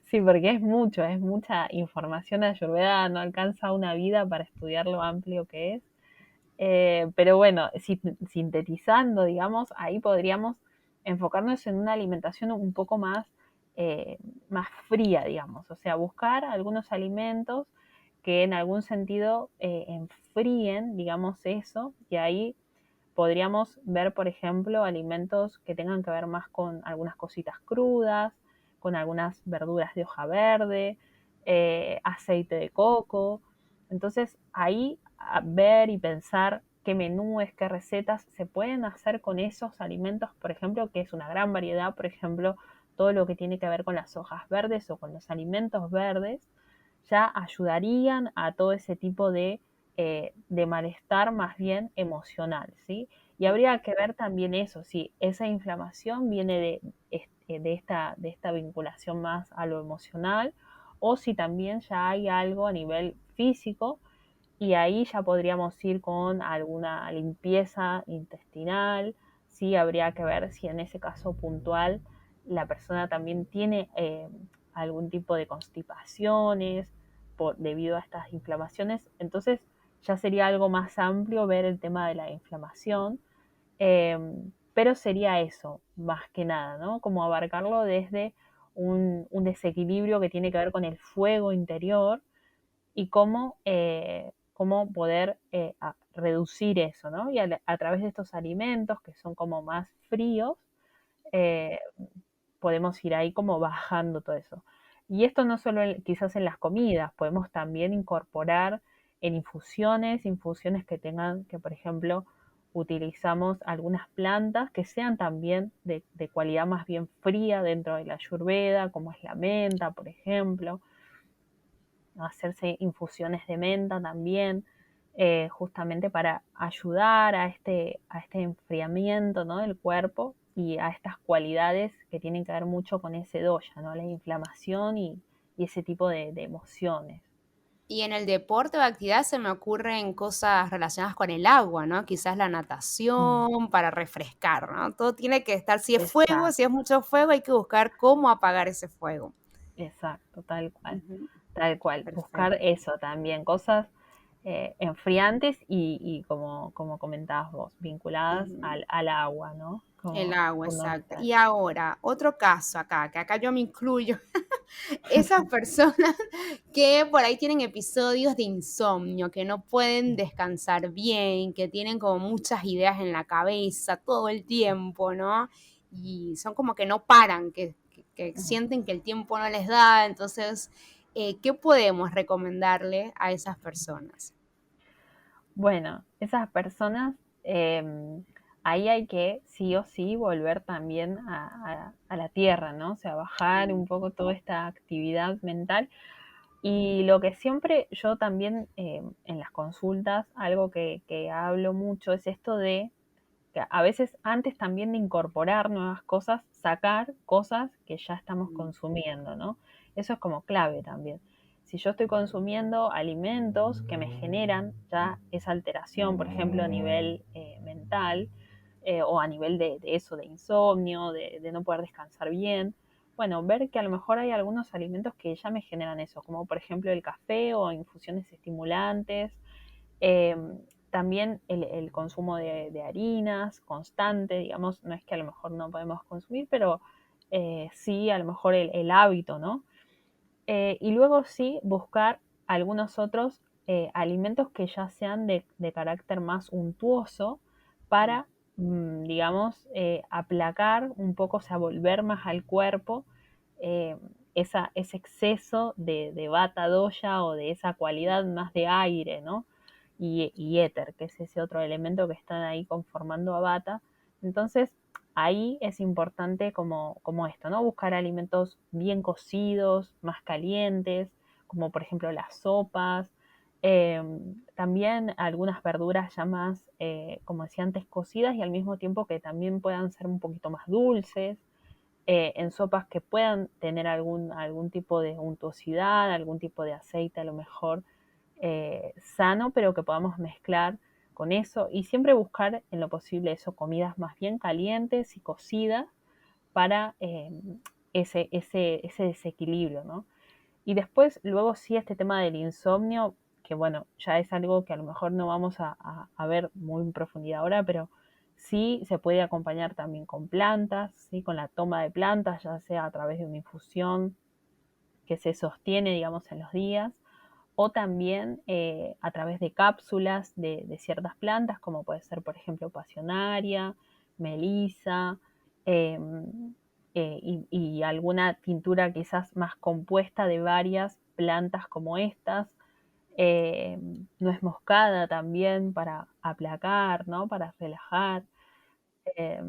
Sí, porque es mucha información de Ayurveda, no alcanza una vida para estudiar lo amplio que es. Pero bueno, sintetizando, digamos, ahí podríamos enfocarnos en una alimentación un poco más fría, digamos. O sea, buscar algunos alimentos que en algún sentido enfríen, digamos, eso, y ahí podríamos ver, por ejemplo, alimentos que tengan que ver más con algunas cositas crudas, con algunas verduras de hoja verde, aceite de coco. Entonces ahí a ver y pensar qué menúes, qué recetas se pueden hacer con esos alimentos, por ejemplo, que es una gran variedad, por ejemplo, todo lo que tiene que ver con las hojas verdes o con los alimentos verdes, ya ayudarían a todo ese tipo de malestar más bien emocional, ¿sí? Y habría que ver también eso, si esa inflamación viene de esta vinculación más a lo emocional o si también ya hay algo a nivel físico y ahí ya podríamos ir con alguna limpieza intestinal, sí, habría que ver si en ese caso puntual la persona también tiene algún tipo de constipaciones debido a estas inflamaciones, entonces ya sería algo más amplio ver el tema de la inflamación, eh, pero sería eso, más que nada, ¿no? Como abarcarlo desde un desequilibrio que tiene que ver con el fuego interior y cómo poder reducir eso, ¿no? Y a través de estos alimentos que son como más fríos, eh, podemos ir ahí como bajando todo eso. Y esto no solo quizás en las comidas, podemos también incorporar en infusiones que tengan, que por ejemplo utilizamos algunas plantas que sean también de cualidad más bien fría dentro de la ayurveda, como es la menta, por ejemplo, hacerse infusiones de menta también, justamente para ayudar a este enfriamiento, ¿no?, del cuerpo y a estas cualidades que tienen que ver mucho con ese dosha, ¿no?, la inflamación y ese tipo de emociones. Y en el deporte o actividad se me ocurren cosas relacionadas con el agua, ¿no? Quizás la Mm, natación para refrescar, ¿no? Todo tiene que estar, si es fuego, si exacto, es mucho fuego, hay que buscar cómo apagar ese fuego. exacto, tal cual. Ujú, Tal cual, buscar perfecto. eso también, cosas enfriantes y como comentabas vos, vinculadas Ujú. al agua, ¿no? El Como agua, exacto. fundamental. Y ahora, otro caso acá, que acá yo me incluyo, esas personas que por ahí tienen episodios de insomnio, que no pueden descansar bien, que tienen como muchas ideas en la cabeza todo el tiempo, ¿no? Y son como que no paran, que sienten que el tiempo no les da. Entonces, ¿qué podemos recomendarle a esas personas? Bueno, esas personas, ahí hay que sí o sí volver también a la tierra, ¿no? O sea, bajar un poco toda esta actividad mental. Y lo que siempre yo también en las consultas, algo que hablo mucho es esto de que a veces antes también de incorporar nuevas cosas, sacar cosas que ya estamos Mm, consumiendo, ¿no? Eso es como clave también. Si yo estoy consumiendo alimentos que me generan ya esa alteración, por ejemplo, a nivel mental, o a nivel de eso, de insomnio, de no poder descansar bien, bueno, ver que a lo mejor hay algunos alimentos que ya me generan eso, como por ejemplo el café o infusiones estimulantes, eh, también el consumo de harinas constante, digamos, no es que a lo mejor no podemos consumir, pero sí a lo mejor el hábito, ¿no? Y luego sí buscar algunos otros alimentos que ya sean de carácter más untuoso mm. para, digamos, aplacar un poco, o sea, volver más al cuerpo eh, ese exceso de vata dosha o de esa cualidad más de aire, ¿no? Y éter, que es ese otro elemento que están ahí conformando a vata. Entonces, ahí es importante como esto, ¿no? Buscar alimentos bien cocidos, más calientes, como por ejemplo las sopas, eh, también algunas verduras ya más, como decía antes, cocidas y al mismo tiempo que también puedan ser un poquito más dulces, en sopas que puedan tener algún tipo de untuosidad, algún tipo de aceite a lo mejor sano, pero que podamos mezclar con eso y siempre buscar en lo posible eso, comidas más bien calientes y cocidas para ese desequilibrio, ¿no? Y después, luego sí, este tema del insomnio, que bueno, ya es algo que a lo mejor no vamos a ver muy en profundidad ahora, pero sí se puede acompañar también con plantas, ¿sí? Con la toma de plantas, ya sea a través de una infusión que se sostiene, digamos, en los días, o también a través de cápsulas de ciertas plantas, como puede ser, por ejemplo, pasionaria, melisa, eh, y alguna tintura quizás más compuesta de varias plantas como estas. eh, Nuez moscada también para aplacar, ¿no? Para relajar. Eh,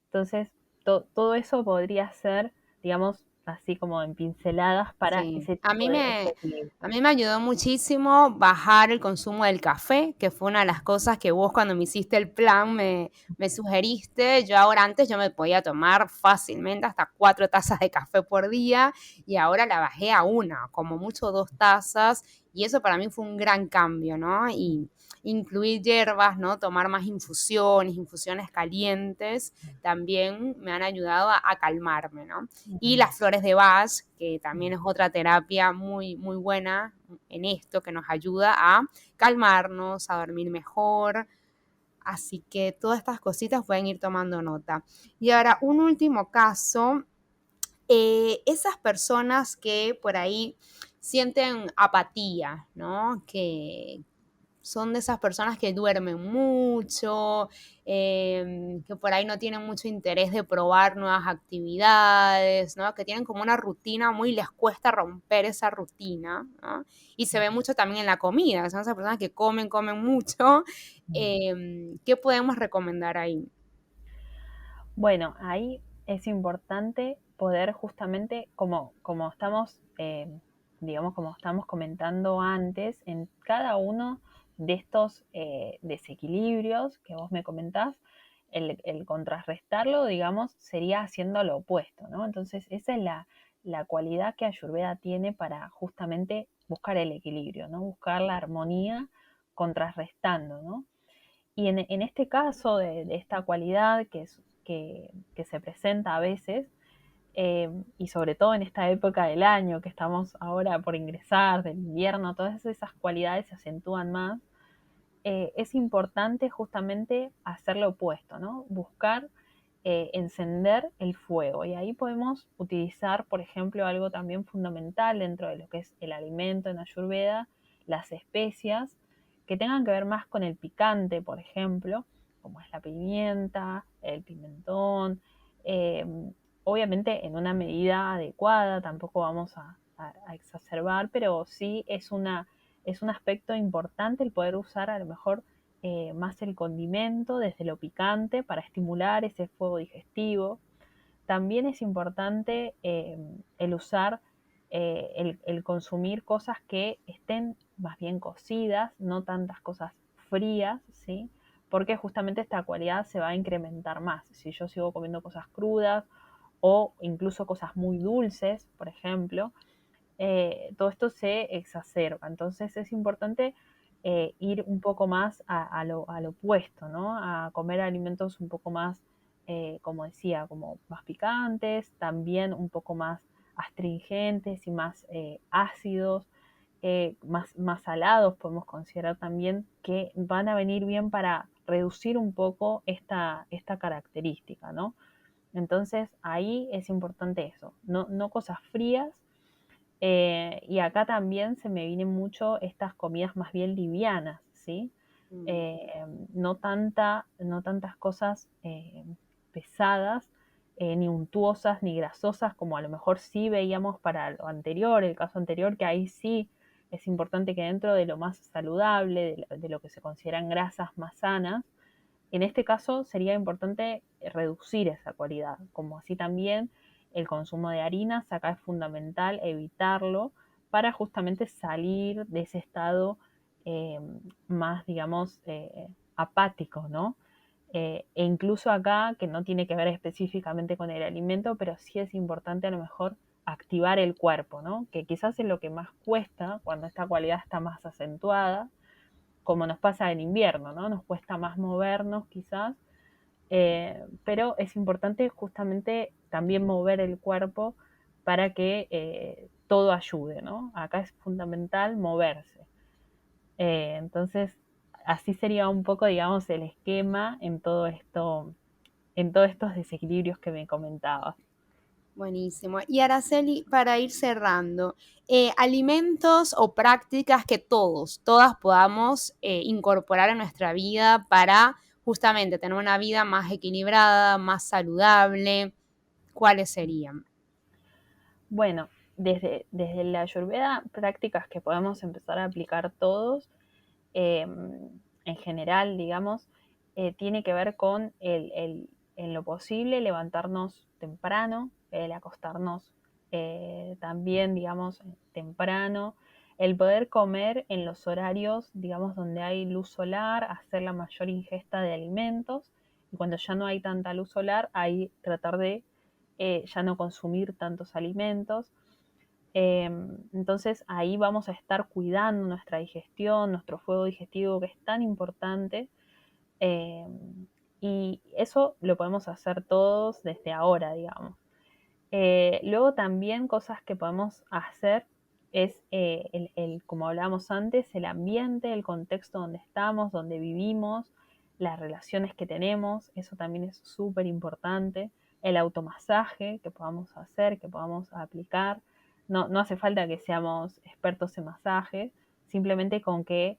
entonces, todo eso podría ser, digamos, así como en pinceladas para Sí, ese tipo de equilibrio. a mí me ayudó muchísimo bajar el consumo del café, que fue una de las cosas que vos cuando me hiciste el plan me sugeriste. Yo ahora antes yo me podía tomar fácilmente hasta 4 tazas de café por día y ahora la bajé a una, como mucho 2 tazas y eso para mí fue un gran cambio, ¿no? Y incluir hierbas, ¿no? Tomar más infusiones, infusiones calientes, también me han ayudado a calmarme, ¿no? Y las flores de Bach, que también es otra terapia muy, muy buena en esto, que nos ayuda a calmarnos, a dormir mejor. Así que todas estas cositas pueden ir tomando nota. Y ahora, un último caso, esas personas que por ahí sienten apatía, ¿no? Que, son de esas personas que duermen mucho, que por ahí no tienen mucho interés de probar nuevas actividades, ¿no? Que tienen como una rutina muy, les cuesta romper esa rutina, ¿no? Y se ve mucho también en la comida, son esas personas que comen mucho. ¿Qué podemos recomendar ahí? Bueno, ahí es importante poder justamente, como estamos, digamos, como estamos comentando antes, en cada uno de estos desequilibrios que vos me comentás, el contrarrestarlo, digamos, sería haciendo lo opuesto, ¿no? Entonces, esa es la cualidad que Ayurveda tiene para justamente buscar el equilibrio, ¿no? Buscar la armonía contrarrestando, ¿no? Y en este caso de esta cualidad que se presenta a veces, y sobre todo en esta época del año que estamos ahora por ingresar, del invierno, todas esas cualidades se acentúan más, es importante justamente hacer lo opuesto, ¿no? Buscar encender el fuego. Y ahí podemos utilizar, por ejemplo, algo también fundamental dentro de lo que es el alimento en Ayurveda, las especias, que tengan que ver más con el picante, por ejemplo, como es la pimienta, el pimentón, eh, obviamente en una medida adecuada, tampoco vamos a exacerbar, pero sí es un aspecto importante el poder usar a lo mejor más el condimento desde lo picante para estimular ese fuego digestivo. También es importante el usar, el consumir cosas que estén más bien cocidas, no tantas cosas frías, ¿sí? Porque justamente esta cualidad se va a incrementar más. Si yo sigo comiendo cosas crudas o incluso cosas muy dulces, por ejemplo, todo esto se exacerba. Entonces es importante ir un poco más al opuesto, ¿no? A comer alimentos un poco más, como decía, como más picantes, también un poco más astringentes y más ácidos, más salados, podemos considerar también que van a venir bien para reducir un poco esta característica, ¿no? Entonces ahí es importante eso, no cosas frías, y acá también se me vienen mucho estas comidas más bien livianas, ¿sí? Mm. Eh, no tantas cosas pesadas, ni untuosas, ni grasosas, como a lo mejor sí veíamos para lo anterior, el caso anterior, que ahí sí es importante que dentro de lo más saludable, de lo que se consideran grasas más sanas, en este caso sería importante reducir esa cualidad, como así también el consumo de harinas, acá es fundamental evitarlo para justamente salir de ese estado eh, más, digamos, apático, ¿no? E incluso acá, que no tiene que ver específicamente con el alimento, pero sí es importante a lo mejor activar el cuerpo, ¿no? Que quizás es lo que más cuesta cuando esta cualidad está más acentuada, como nos pasa en invierno, ¿no? Nos cuesta más movernos quizás, pero es importante justamente también mover el cuerpo para que todo ayude, ¿no? Acá es fundamental moverse. Entonces, así sería un poco, digamos, el esquema en todo esto, en todos estos desequilibrios que me comentabas. Buenísimo. Y Araceli, para ir cerrando, alimentos o prácticas que todas podamos incorporar a nuestra vida para justamente tener una vida más equilibrada, más saludable, ¿cuáles serían? Bueno, desde la Ayurveda, prácticas que podemos empezar a aplicar todos, en general, digamos, tiene que ver con en lo posible, levantarnos temprano, el acostarnos también, digamos, temprano, el poder comer en los horarios, digamos, donde hay luz solar, hacer la mayor ingesta de alimentos, y cuando ya no hay tanta luz solar, ahí tratar de ya no consumir tantos alimentos. Entonces ahí vamos a estar cuidando nuestra digestión, nuestro fuego digestivo, que es tan importante. eh, y eso lo podemos hacer todos desde ahora, digamos. Luego también cosas que podemos hacer es, como hablábamos antes, el ambiente, el contexto donde estamos, donde vivimos, las relaciones que tenemos, eso también es súper importante. El automasaje que podamos hacer, que podamos aplicar. No hace falta que seamos expertos en masaje, simplemente con que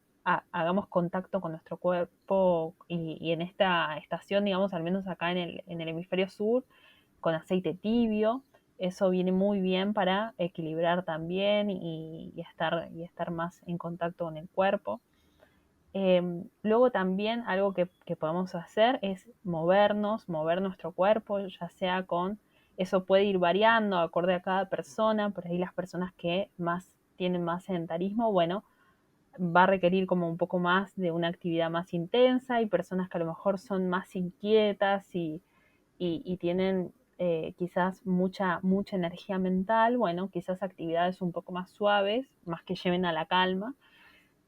hagamos contacto con nuestro cuerpo y en esta estación, digamos, al menos acá en el hemisferio sur, con aceite tibio. Eso viene muy bien para equilibrar también y estar más en contacto con el cuerpo. Luego también algo que podemos hacer es mover nuestro cuerpo, ya sea con, eso puede ir variando acorde a cada persona, por ahí las personas que más tienen más sedentarismo, bueno, va a requerir como un poco más de una actividad más intensa, y personas que a lo mejor son más inquietas y tienen quizás mucha energía mental, bueno, quizás actividades un poco más suaves, más que lleven a la calma.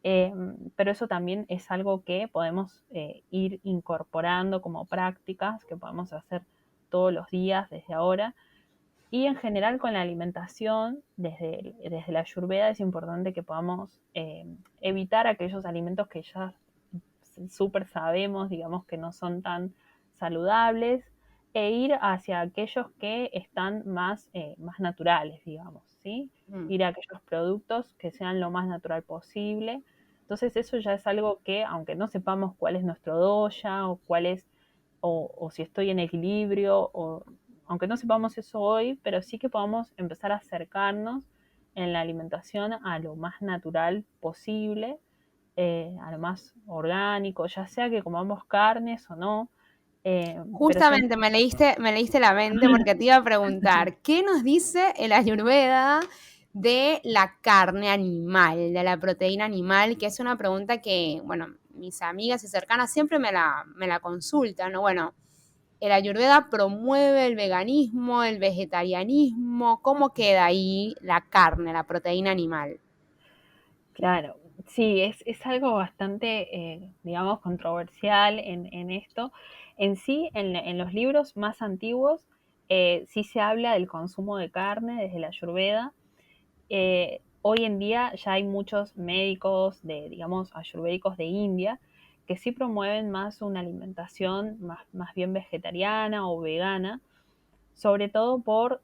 Pero eso también es algo que podemos ir incorporando como prácticas que podemos hacer todos los días desde ahora. Y en general con la alimentación, desde la Ayurveda es importante que podamos evitar aquellos alimentos que ya súper sabemos, digamos, que no son tan saludables, e ir hacia aquellos que están más naturales, digamos, ¿sí? Mm. Ir a aquellos productos que sean lo más natural posible. Entonces eso ya es algo que, aunque no sepamos cuál es nuestro doya o cuál es, o si estoy en equilibrio, o aunque no sepamos eso hoy, pero sí que podamos empezar a acercarnos en la alimentación a lo más natural posible, a lo más orgánico, ya sea que comamos carnes o no, pero siempre... Justamente me leíste la mente porque te iba a preguntar, ¿qué nos dice el Ayurveda de la carne animal, de la proteína animal? Que es una pregunta que, bueno, mis amigas y cercanas siempre me la consultan, ¿no? Bueno, el Ayurveda promueve el veganismo, el vegetarianismo, ¿cómo queda ahí la carne, la proteína animal? Claro, sí, es algo bastante, digamos, controversial en esto. En sí, en los libros más antiguos, sí se habla del consumo de carne desde la Ayurveda. Hoy en día ya hay muchos médicos digamos, ayurvédicos de India que sí promueven más una alimentación más bien vegetariana o vegana, sobre todo por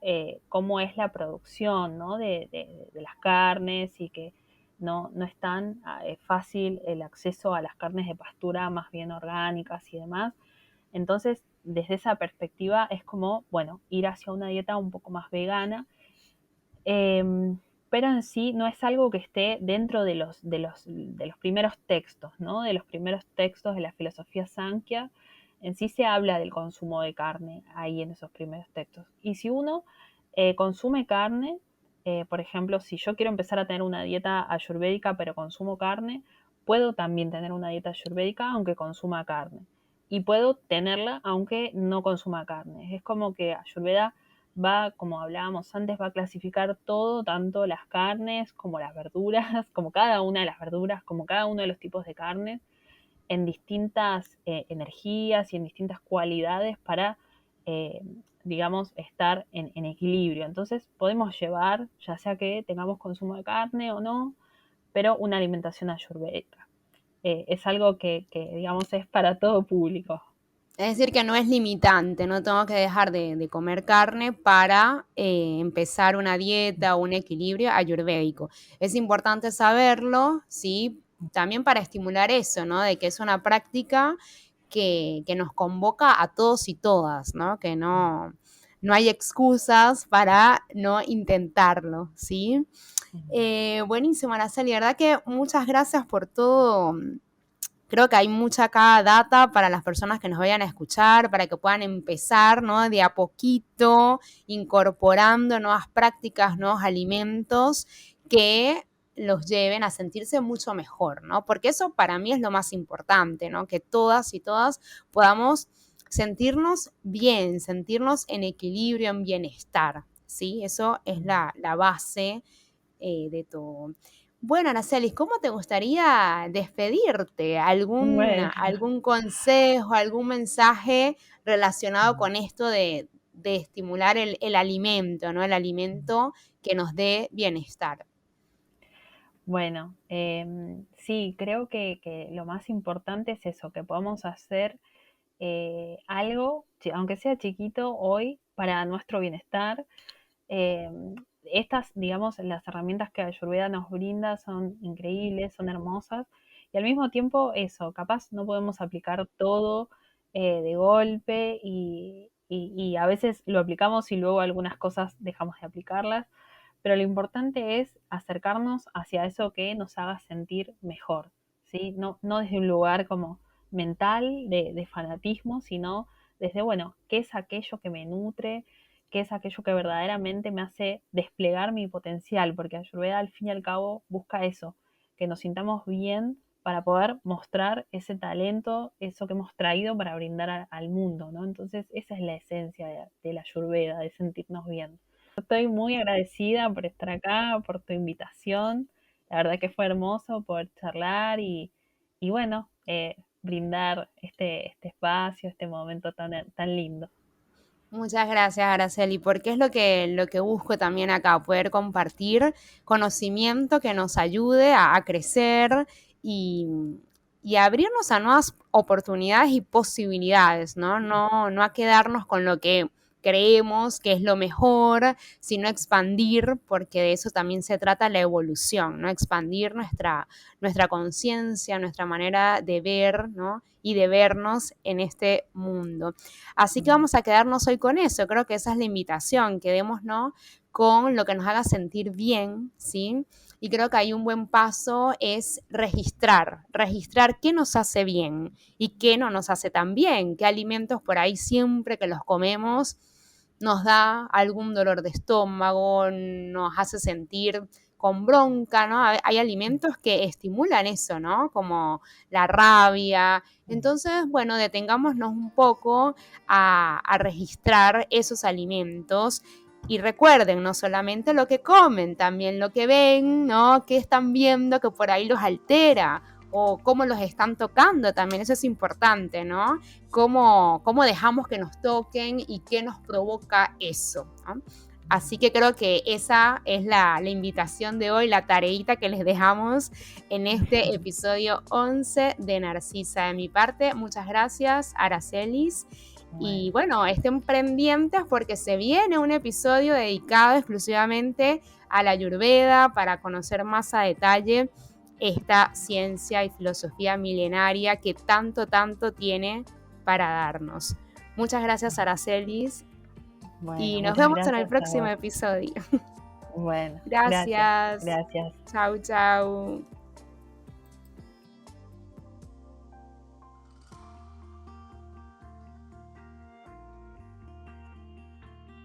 cómo es la producción, ¿no? de las carnes, y que no es tan fácil el acceso a las carnes de pastura más bien orgánicas y demás. Entonces, desde esa perspectiva es como, bueno, ir hacia una dieta un poco más vegana, eh, pero en sí no es algo que esté dentro de los primeros textos, ¿no? De los primeros textos de la filosofía Sankhya. En sí se habla del consumo de carne ahí en esos primeros textos. Y si uno consume carne, por ejemplo, si yo quiero empezar a tener una dieta ayurvédica pero consumo carne, puedo también tener una dieta ayurvédica aunque consuma carne. Y puedo tenerla aunque no consuma carne. Es como que Ayurveda va, como hablábamos antes, va a clasificar todo, tanto las carnes como las verduras, como cada una de las verduras, como cada uno de los tipos de carnes, en distintas energías y en distintas cualidades para, eh, digamos, estar en equilibrio. Entonces podemos llevar, ya sea que tengamos consumo de carne o no, pero una alimentación ayurvédica. Es algo que, digamos, es para todo público. Es decir, que no es limitante, no tengo que dejar de comer carne para empezar una dieta o un equilibrio ayurvédico. Es importante saberlo, ¿sí? También para estimular eso, ¿no? De que es una práctica que nos convoca a todos y todas, ¿no? Que no hay excusas para no intentarlo, ¿sí? Buenísimo, Araceli, verdad que muchas gracias por todo. Creo que hay mucha acá data para las personas que nos vayan a escuchar, para que puedan empezar, ¿no? De a poquito, incorporando nuevas prácticas, nuevos alimentos que los lleven a sentirse mucho mejor, ¿no? Porque eso para mí es lo más importante, ¿no? Que todas y todas podamos sentirnos bien, sentirnos en equilibrio, en bienestar, ¿sí? Eso es la base de todo. Bueno, Aracelis, ¿cómo te gustaría despedirte? Bueno, ¿Algún consejo, algún mensaje relacionado con esto de estimular el alimento, ¿no? El alimento que nos dé bienestar. bueno, sí, creo que lo más importante es eso, que podamos hacer algo, aunque sea chiquito, hoy para nuestro bienestar. Eh, Estas, digamos, las herramientas que Ayurveda nos brinda son increíbles, son hermosas, y al mismo tiempo eso, capaz no podemos aplicar todo de golpe y a veces lo aplicamos y luego algunas cosas dejamos de aplicarlas, pero lo importante es acercarnos hacia eso que nos haga sentir mejor, ¿sí? No desde un lugar como mental de fanatismo, sino desde, bueno, ¿qué es aquello que me nutre? ¿Qué es aquello que verdaderamente me hace desplegar mi potencial? Porque Ayurveda al fin y al cabo busca eso, que nos sintamos bien para poder mostrar ese talento, eso que hemos traído para brindar al mundo, ¿no? Entonces esa es la esencia de la Ayurveda, de sentirnos bien. Estoy muy agradecida por estar acá, por tu invitación. La verdad que fue hermoso poder charlar y bueno, brindar este espacio, este momento tan lindo. Muchas gracias, Araceli, porque es lo que busco también acá, poder compartir conocimiento que nos ayude a crecer y, y a abrirnos a nuevas oportunidades y posibilidades, ¿no? No a quedarnos con lo que creemos que es lo mejor, sino expandir, porque de eso también se trata la evolución, ¿no? Expandir nuestra conciencia, nuestra manera de ver, ¿no? Y de vernos en este mundo. Así que vamos a quedarnos hoy con eso. Creo que esa es la invitación, quedémonos con lo que nos haga sentir bien, ¿sí? Y creo que ahí un buen paso es registrar qué nos hace bien y qué no nos hace tan bien, qué alimentos por ahí siempre que los comemos nos da algún dolor de estómago, nos hace sentir con bronca, ¿no? Hay alimentos que estimulan eso, ¿no? Como la rabia. Entonces, bueno, detengámonos un poco a registrar esos alimentos y recuerden, no solamente lo que comen, también lo que ven, ¿no? ¿Qué están viendo que por ahí los altera? O cómo los están tocando también, eso es importante, ¿no? Cómo dejamos que nos toquen y qué nos provoca eso, ¿no? Así que creo que esa es la invitación de hoy, la tareita que les dejamos en este episodio 11 de Narcisa. De mi parte, muchas gracias, Aracelis. Y bueno, estén pendientes porque se viene un episodio dedicado exclusivamente a la Ayurveda para conocer más a detalle esta ciencia y filosofía milenaria que tanto tiene para darnos. Muchas gracias, Aracelis. Bueno, Y nos vemos en el próximo episodio. Bueno, Gracias. gracias. Chau, chau.